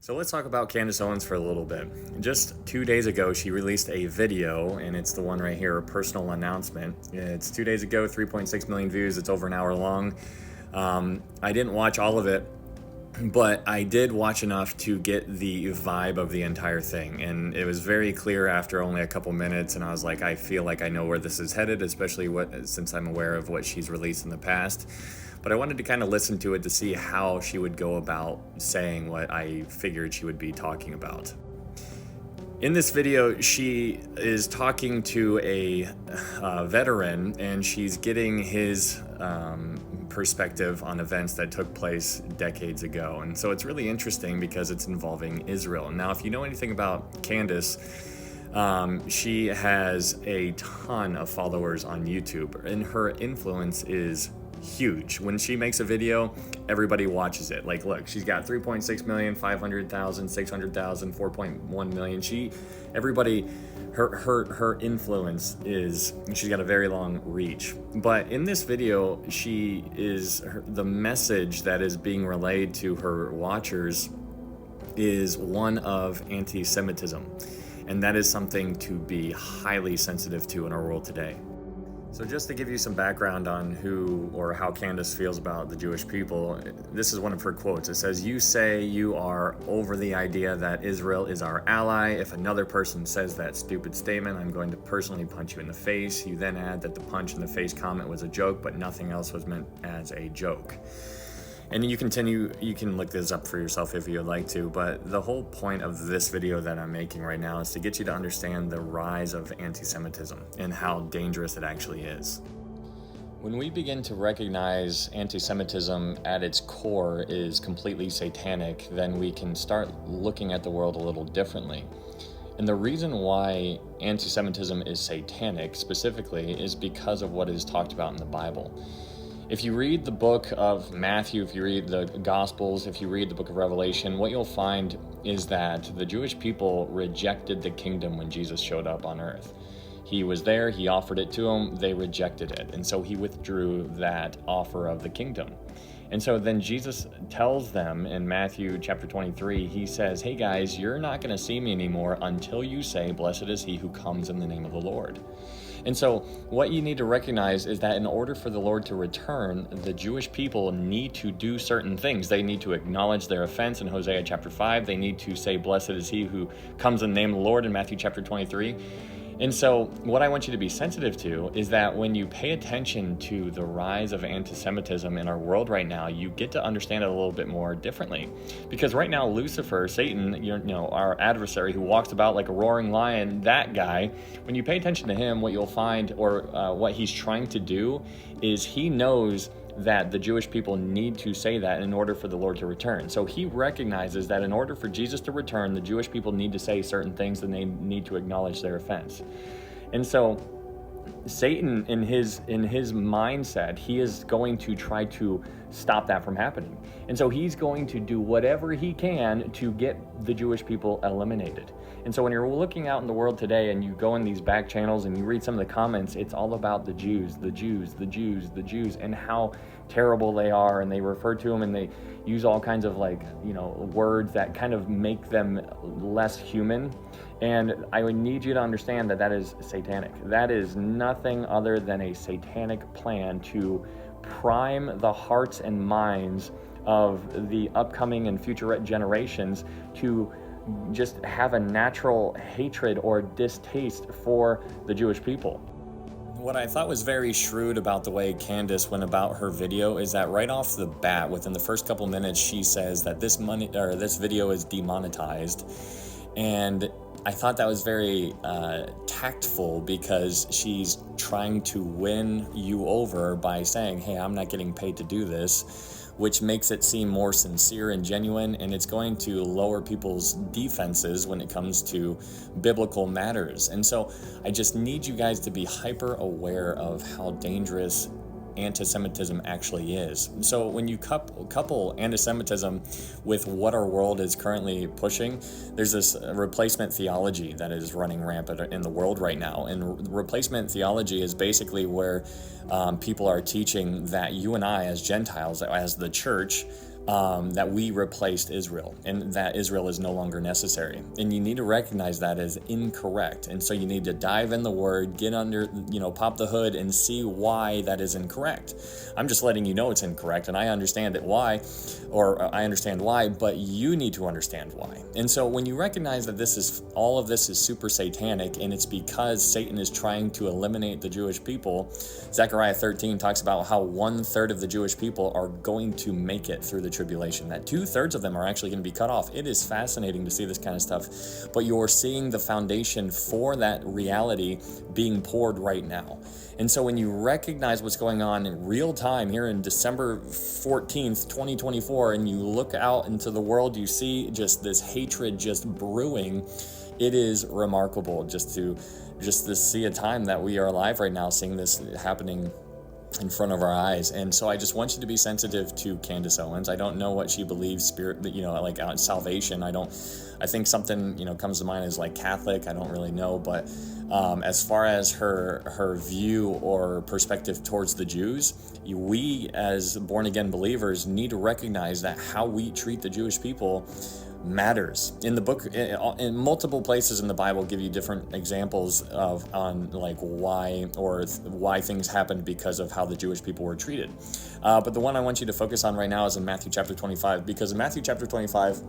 So let's talk about Candace Owens for a little bit. Just 2 days ago, she released a video, and it's the one right here, a personal announcement. It's 2 days ago, 3.6 million views. It's over an hour long. I didn't watch all of it, but I did watch enough to get the vibe of the entire thing. And it was very clear after only a couple minutes, and I was like, I feel like I know where this is headed, especially since I'm aware of what she's released in the past. But I wanted to kind of listen to it to see how she would go about saying what I figured she would be talking about. In this video, she is talking to a veteran, and she's getting his perspective on events that took place decades ago. And so it's really interesting because it's involving Israel. Now, if you know anything about Candace, she has a ton of followers on YouTube, and her influence is huge. When she makes a video, everybody watches it. Like, look, she's got 3.6 million, 500,000, 600,000, 4.1 million. Her influence is, she's got a very long reach. But in this video, the message that is being relayed to her watchers is one of anti-Semitism. And that is something to be highly sensitive to in our world today. So just to give you some background on who or how Candace feels about the Jewish people, this is one of her quotes. It says, "You say you are over the idea that Israel is our ally. If another person says that stupid statement, I'm going to personally punch you in the face. You then add that the punch in the face comment was a joke, but nothing else was meant as a joke." And you can look this up for yourself if you would like to, but the whole point of this video that I'm making right now is to get you to understand the rise of anti-Semitism and how dangerous it actually is. When we begin to recognize anti-Semitism at its core is completely satanic, then we can start looking at the world a little differently. And the reason why anti-Semitism is satanic specifically is because of what is talked about in the Bible. If you read the book of Matthew, if you read the Gospels, if you read the book of Revelation, what you'll find is that the Jewish people rejected the kingdom when Jesus showed up on earth. He was there, he offered it to them, they rejected it. And so he withdrew that offer of the kingdom. And so then Jesus tells them in Matthew chapter 23, he says, "Hey guys, you're not going to see me anymore until you say, 'Blessed is he who comes in the name of the Lord.'" And so what you need to recognize is that in order for the Lord to return, the Jewish people need to do certain things. They need to acknowledge their offense in Hosea chapter 5. They need to say, "Blessed is he who comes in the name of the Lord" in Matthew chapter 23. And so what I want you to be sensitive to is that when you pay attention to the rise of anti-Semitism in our world right now, you get to understand it a little bit more differently. Because right now, Lucifer, Satan, our adversary who walks about like a roaring lion, that guy, when you pay attention to him, what you'll find, or what he's trying to do, is he knows that the Jewish people need to say that in order for the Lord to return. So he recognizes that in order for Jesus to return, the Jewish people need to say certain things, and they need to acknowledge their offense. And so Satan, in his mindset, he is going to try to stop that from happening. And so he's going to do whatever he can to get the Jewish people eliminated. And so when you're looking out in the world today and you go in these back channels and you read some of the comments, it's all about the Jews, the Jews, the Jews, the Jews, and how terrible they are. And they refer to them and they use all kinds of words that kind of make them less human. And I would need you to understand that that is satanic. That is nothing other than a satanic plan to prime the hearts and minds of the upcoming and future generations to just have a natural hatred or distaste for the Jewish people. What I thought was very shrewd about the way Candace went about her video is that right off the bat, within the first couple minutes, she says that this video is demonetized. And I thought that was very tactful, because she's trying to win you over by saying, "Hey, I'm not getting paid to do this," which makes it seem more sincere and genuine, and it's going to lower people's defenses when it comes to biblical matters. And so I just need you guys to be hyper aware of how dangerous anti-Semitism actually is. So when you couple anti-Semitism with what our world is currently pushing, there's this replacement theology that is running rampant in the world right now. And replacement theology is basically where people are teaching that you and I, as Gentiles, as the church, that we replaced Israel and that Israel is no longer necessary. And you need to recognize that as incorrect. And so you need to dive in the word, get under, pop the hood and see why that is incorrect. I'm just letting you know it's incorrect, and I understand why, but you need to understand why. And so when you recognize that all of this is super satanic, and it's because Satan is trying to eliminate the Jewish people, Zechariah 13 talks about how 1/3 of the Jewish people are going to make it through the tribulation, that 2/3 of them are actually going to be cut off. It is fascinating to see this kind of stuff, but you're seeing the foundation for that reality being poured right now. And so when you recognize what's going on in real time here in December 14th, 2024, and you look out into the world, you see just this hatred just brewing. It is remarkable just to see a time that we are alive right now, seeing this happening in front of our eyes. And so I just want you to be sensitive to Candace Owens. I don't know what she believes, salvation. I think something, comes to mind as like Catholic. I don't really know, but as far as her view or perspective towards the Jews, we as born again believers need to recognize that how we treat the Jewish people matters. In the book, in multiple places in the Bible, give you different examples on why things happened because of how the Jewish people were treated. But the one I want you to focus on right now is in Matthew chapter 25, because in Matthew chapter 25,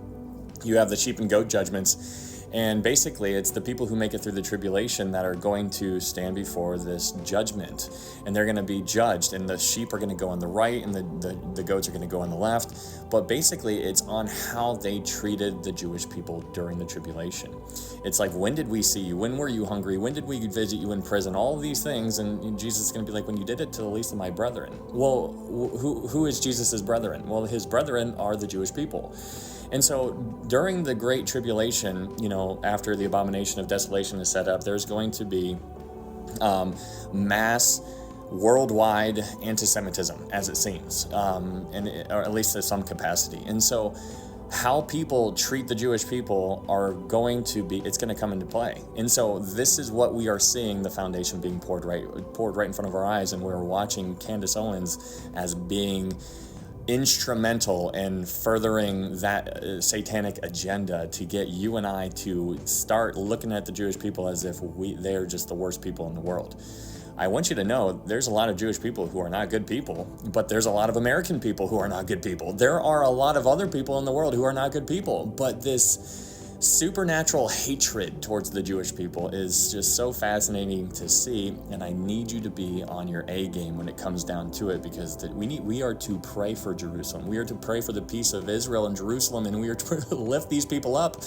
you have the sheep and goat judgments. And basically, it's the people who make it through the tribulation that are going to stand before this judgment. And they're going to be judged. And the sheep are going to go on the right, and the goats are going to go on the left. But basically, it's on how they treated the Jewish people during the tribulation. It's like, when did we see you? When were you hungry? When did we visit you in prison? All of these things. And Jesus is going to be like, when you did it to the least of my brethren. Well, who is Jesus's brethren? Well, his brethren are the Jewish people. And so during the Great Tribulation, after the abomination of desolation is set up, there's going to be mass worldwide anti-Semitism, as it seems, or at least to some capacity. And so how people treat the Jewish people it's going to come into play. And so this is what we are seeing, the foundation being poured right in front of our eyes. And we're watching Candace Owens as being instrumental in furthering that satanic agenda to get you and I to start looking at the Jewish people as if they're just the worst people in the world. I want you to know there's a lot of Jewish people who are not good people, but there's a lot of American people who are not good people. There are a lot of other people in the world who are not good people, but this supernatural hatred towards the Jewish people is just so fascinating to see, and I need you to be on your A game when it comes down to it, because we are to pray for Jerusalem. We are to pray for the peace of Israel and Jerusalem, and we are to lift these people up.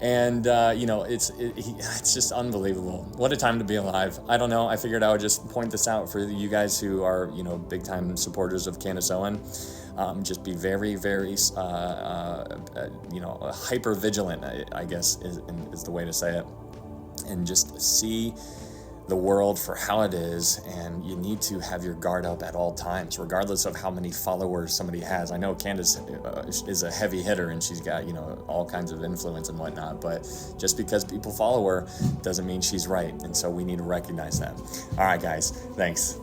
And it's just unbelievable. What a time to be alive. I don't know. I figured I would just point this out for you guys who are big time supporters of Candace Owens. Just be very, very, hyper vigilant, I guess is the way to say it. And just see the world for how it is, and you need to have your guard up at all times, regardless of how many followers somebody has. I know Candace is a heavy hitter, and she's got, all kinds of influence and whatnot, but just because people follow her doesn't mean she's right. And so we need to recognize that. All right, guys, thanks.